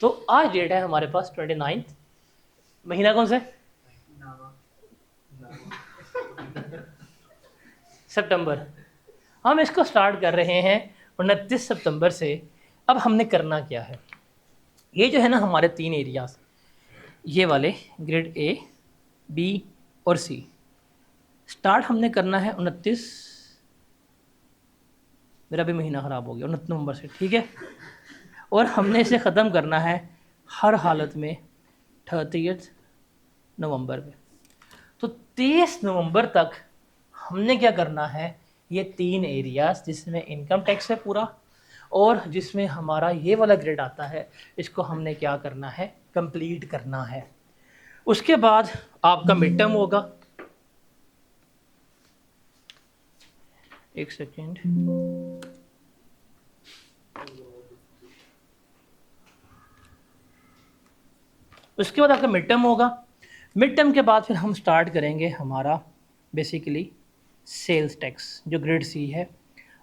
तो आज डेट है हमारे पास 29, महीना कौन सा है, सितंबर। हम इसको स्टार्ट कर रहे हैं 29 सितंबर से। अब हमने करना क्या है, ये जो है ना हमारे 3 एरियाज, ये वाले ग्रेड ए, बी और सी, स्टार्ट हमने करना है 29, मेरा भी महीना ख़राब हो गया, 29 नवंबर से, ठीक है। और हमने इसे ख़त्म करना है हर हालत में 30 नवंबर में। तो 30 नवंबर तक हमने क्या करना है, ये 3 एरियाज जिसमें इनकम टैक्स है पूरा और जिसमें हमारा ये वाला ग्रेड आता है, इसको हमने क्या करना है, कंप्लीट करना है। उसके बाद आपका मिड टर्म होगा, एक सेकेंड, उसके बाद आपका मिड टर्म होगा। मिड टर्म के बाद फिर हम स्टार्ट करेंगे हमारा बेसिकली सेल्स टैक्स जो ग्रेड सी है,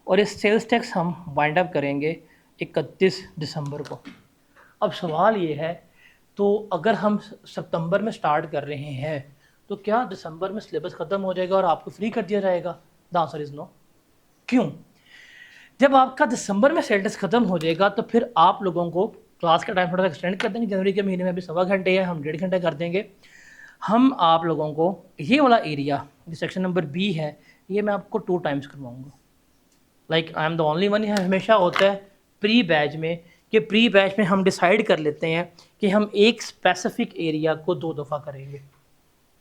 और इस सेल्स टैक्स हम वाइंड अप करेंगे 31 दिसंबर को। अब सवाल ये है, तो अगर हम सितंबर में स्टार्ट कर रहे हैं तो क्या दिसंबर में सिलेबस ख़त्म हो जाएगा और आपको फ्री कर दिया जाएगा? The answer is no. क्यों? जब आपका दिसंबर में सेल्स टैक्स ख़त्म हो जाएगा तो फिर आप लोगों को क्लास का टाइम थोड़ा सा एक्सटेंड कर देंगे। जनवरी के महीने में अभी 1.25 घंटे है, हम 1.5 घंटे कर देंगे। हम आप लोगों को ये वाला एरिया जो सेक्शन नंबर बी है, ये मैं आपको 2 टाइम्स करवाऊँगा। Like I am the only one. हमेशा होता है प्री बैच में कि प्री बैच में हम डिसाइड कर लेते हैं कि हम एक स्पेसिफिक एरिया को 2 दफ़ा करेंगे।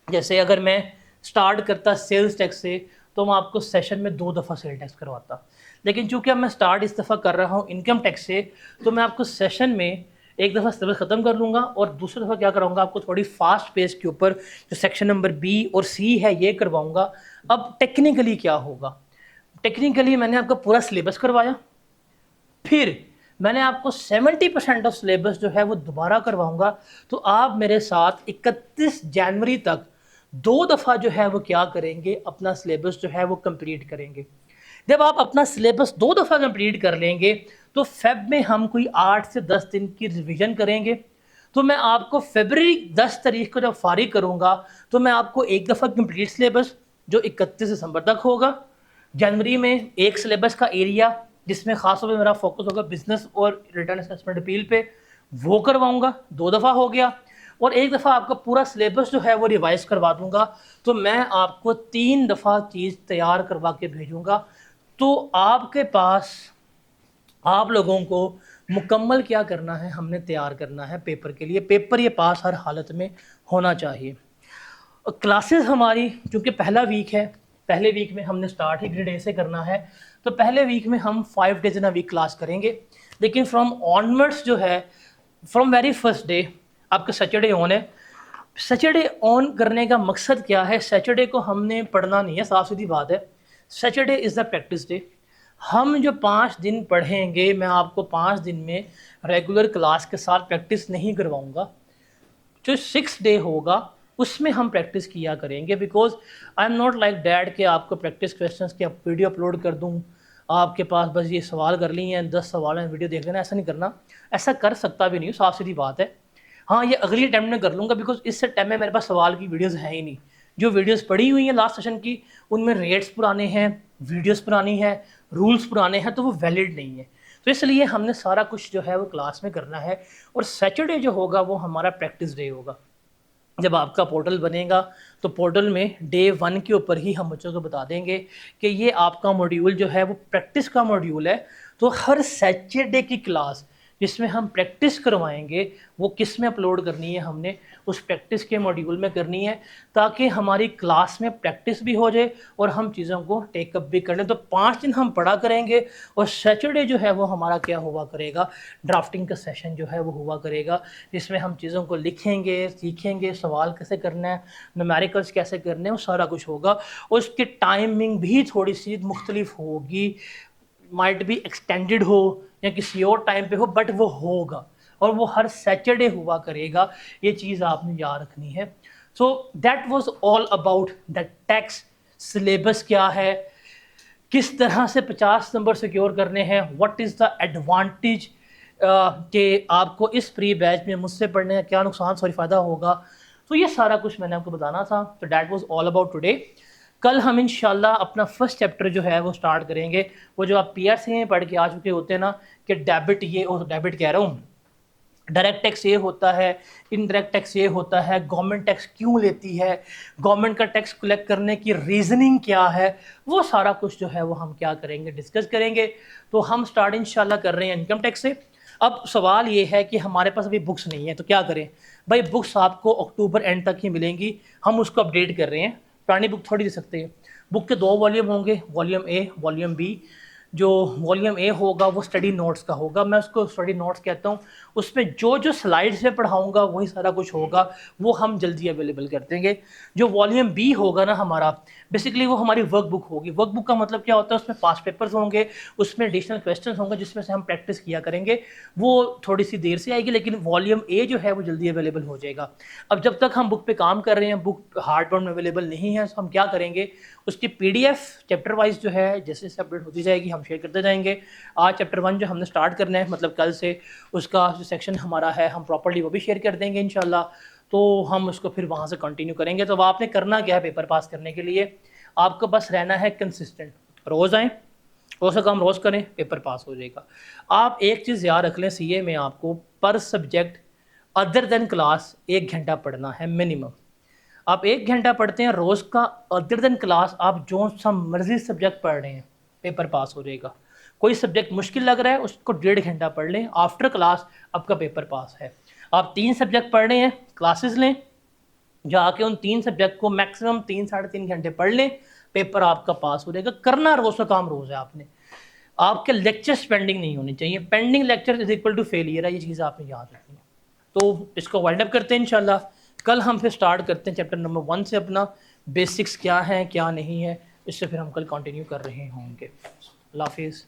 जैसे अगर मैं स्टार्ट करता सेल्स टैक्स से तो मैं आपको सेशन में 2 दफ़ा सेल टैक्स करवाता, लेकिन चूंकि अब मैं स्टार्ट इस दफ़ा कर रहा हूँ इनकम टैक्स से, तो मैं आपको सेशन में एक दफ़ा सिलेबस ख़त्म कर लूँगा और दूसरी दफ़ा क्या कराऊँगा, आपको थोड़ी फास्ट पेस के ऊपर जो सेक्शन नंबर बी और सी है ये करवाऊँगा। अब टेक्निकली क्या होगा, टेक्निकली मैंने आपको पूरा सिलेबस करवाया, फिर मैंने आपको 70% ऑफ सिलेबस जो है वो दोबारा करवाऊँगा। तो आप मेरे साथ 31 जनवरी तक 2 दफ़ा जो है वो क्या करेंगे, अपना सिलेबस जो है वो कंप्लीट करेंगे। जब आप अपना सिलेबस 2 दफ़ा कंप्लीट कर लेंगे तो फेब में हम कोई 8 से 10 दिन की रिवीजन करेंगे। तो मैं आपको फरवरी 10 तारीख को जब फारिग करूँगा तो मैं आपको एक दफ़ा कंप्लीट सिलेबस जो 31 दिसंबर तक होगा, जनवरी में एक सिलेबस का एरिया जिसमें ख़ास तौर पर मेरा फोकस होगा बिजनेस और रिटर्न असेसमेंट अपील पे, वो करवाऊँगा, 2 दफ़ा हो गया। और एक दफ़ा आपका पूरा सिलेबस जो है वो रिवाइज करवा दूंगा। तो मैं आपको 3 दफ़ा चीज़ तैयार करवा के भेजूँगा। तो आपके पास आप लोगों को मुकम्मल क्या करना है, हमने तैयार करना है पेपर के लिए। पेपर ये पास हर हालत में होना चाहिए। क्लासेस हमारी चूँकि पहला वीक है, पहले वीक में हमने स्टार्ट ही ग्रेड ए से करना है, तो पहले वीक में हम 5 days in a week class करेंगे। लेकिन फ्रॉम ऑनवर्ड्स जो है, फ्रॉम वेरी फर्स्ट डे आपका सैटरडे ऑन है। सैटरडे ऑन करने का मकसद क्या है? सैटरडे को हमने पढ़ना नहीं है, साफ सीधी बात है। Saturday is the practice day. हम जो 5 दिन पढ़ेंगे, मैं आपको 5 दिन में रेगुलर क्लास के साथ प्रैक्टिस नहीं करवाऊँगा। जो 6 डे होगा उसमें हम प्रैक्टिस किया करेंगे। Because I am not like dad कि आपको प्रैक्टिस क्वेश्चंस की वीडियो अपलोड कर दूं, आपके पास बस ये सवाल कर ली हैं, 10 सवाल हैं, वीडियो देख लेना। ऐसा नहीं करना, ऐसा कर सकता भी नहीं हूँ, साफ सीधी बात है। हाँ, ये अगली अटैम्प्ट में कर लूँगा, बिकॉज इस टाइम में मेरे पास सवाल की वीडियोज़ है ही नहीं। जो वीडियोज़ पड़ी हुई हैं लास्ट सेशन की, उनमें रेट्स पुराने हैं, वीडियोज़ पुरानी है, रूल्स पुराने हैं, तो वो वैलिड नहीं है। तो इसलिए हमने सारा कुछ जो है वो क्लास में करना है। और सैटरडे जो होगा वो हमारा प्रैक्टिस डे होगा। जब आपका पोर्टल बनेगा तो पोर्टल में डे 1 के ऊपर ही हम बच्चों को बता देंगे कि ये आपका मॉड्यूल जो है वो प्रैक्टिस का मॉड्यूल है। तो हर सैटरडे की क्लास जिसमें हम प्रैक्टिस करवाएंगे वो किस में अपलोड करनी है, हमने उस प्रैक्टिस के मॉड्यूल में करनी है, ताकि हमारी क्लास में प्रैक्टिस भी हो जाए और हम चीज़ों को टेकअप भी कर लें। तो 5 दिन हम पढ़ा करेंगे और सैटरडे जो है वो हमारा क्या हुआ करेगा, ड्राफ्टिंग का सेशन जो है वो हुआ करेगा, जिसमें हम चीज़ों को लिखेंगे, सीखेंगे, सवाल कैसे करना है, न्यूमेरिकल्स कैसे करने हैं, वो सारा कुछ होगा। और उसकी टाइमिंग भी थोड़ी सी मुख्तलिफ होगी, माइट भी एक्सटेंडेड हो या किसी और टाइम पे हो, बट वो होगा और वो हर सैटरडे हुआ करेगा। ये चीज़ आपने याद रखनी है। So that was all about the tax syllabus. क्या है, किस तरह से 50 नंबर सिक्योर करने हैं, व्हाट इज़ द एडवांटेज कि आपको इस प्री बैच में मुझसे पढ़ने का क्या नुकसान सॉरी फ़ायदा होगा। तो ये सारा कुछ मैंने आपको बताना था। तो that was all about today. कल हम इंशाल्लाह अपना फर्स्ट चैप्टर जो है वो स्टार्ट करेंगे। वो जो आप पीआरसी में पढ़ के आ चुके होते हैं ना कि डेबिट, ये और डेबिट कह रहा हूँ, डायरेक्ट टैक्स ये होता है, इनडायरेक्ट टैक्स ये होता है, गवर्नमेंट टैक्स क्यों लेती है, गवर्नमेंट का टैक्स कलेक्ट करने की रीजनिंग क्या है, वो सारा कुछ जो है वो हम क्या करेंगे, डिस्कस करेंगे। तो हम स्टार्ट इंशाल्लाह कर रहे हैं इनकम टैक्स से। अब सवाल ये है कि हमारे पास अभी बुक्स नहीं है, तो क्या करें भाई? बुक्स आपको अक्टूबर एंड तक ही मिलेंगी, हम उसको अपडेट कर रहे हैं, पुरानी बुक थोड़ी दे सकते हैं। बुक के 2 वॉल्यूम होंगे, वॉल्यूम ए, वॉल्यूम बी। जो वॉल्यूम ए होगा वो स्टडी नोट्स का होगा, मैं उसको स्टडी नोट्स कहता हूँ। उसमें जो जो स्लाइड्स में पढ़ाऊँगा वही सारा कुछ होगा, वो हम जल्दी अवेलेबल कर देंगे। जो वॉल्यूम बी होगा ना हमारा, बेसिकली वो हमारी वर्क बुक होगी। वर्क बुक का मतलब क्या होता है, उसमें पास्ट पेपर्स होंगे, उसमें एडिशनल क्वेश्चन होंगे जिसमें से हम प्रैक्टिस किया करेंगे। वो थोड़ी सी देर से आएगी, लेकिन वॉल्यूम ए जो है वो जल्दी अवेलेबल हो जाएगा। अब जब तक हम बुक पे काम कर रहे हैं, बुक हार्ड बोर्ड में अवेलेबल नहीं है, तो हम क्या करेंगे, उसकी PDF चैप्टर वाइज जो है जैसे जैसे अपडेट होती जाएगी हम शेयर करते जाएंगे। आज चैप्टर 1 जो हमने स्टार्ट करना है, मतलब कल से, उसका जो सेक्शन हमारा है हम प्रॉपर्ली वो भी शेयर कर देंगे इंशाल्लाह। तो हम उसको फिर वहाँ से कंटिन्यू करेंगे। तो आपने करना क्या है पेपर पास करने के लिए, आपको बस रहना है कंसिस्टेंट। रोज़ आएँ, रोज़ का काम रोज़ करें, पेपर पास हो जाएगा। आप एक चीज़ याद रख लें, CA में आपको पर सब्जेक्ट अदर देन क्लास 1 घंटा पढ़ना है मिनिमम। आप 1 घंटा पढ़ते हैं रोज़ का, अदर देन क्लास आप जो सा मर्जी सब्जेक्ट पढ़ रहे हैं, पेपर पास हो जाएगा। कोई सब्जेक्ट मुश्किल लग रहा है उसको 1.5 घंटा पढ़ लें, आफ्टर क्लास आपका पेपर पास है। आप 3 सब्जेक्ट पढ़ रहे हैं, क्लासेस लें, जाके उन 3 सब्जेक्ट को मैक्सिमम 3 साढ़े 3 घंटे पढ़ लें, पेपर आपका पास हो जाएगा। करना रोज़ का काम रोज़ है आपने। आपके लेक्चर्स पेंडिंग नहीं होने चाहिए, pending lecture is equal to failure है, ये चीज़ आपने याद रखनी है। तो इसको वाइंड अप करते हैं इंशाल्लाह। कल हम फिर स्टार्ट करते हैं चैप्टर नंबर 1 से, अपना बेसिक्स क्या है क्या नहीं है, इससे फिर हम कल कंटिन्यू कर रहे होंगे। अल्लाह हाफिज़।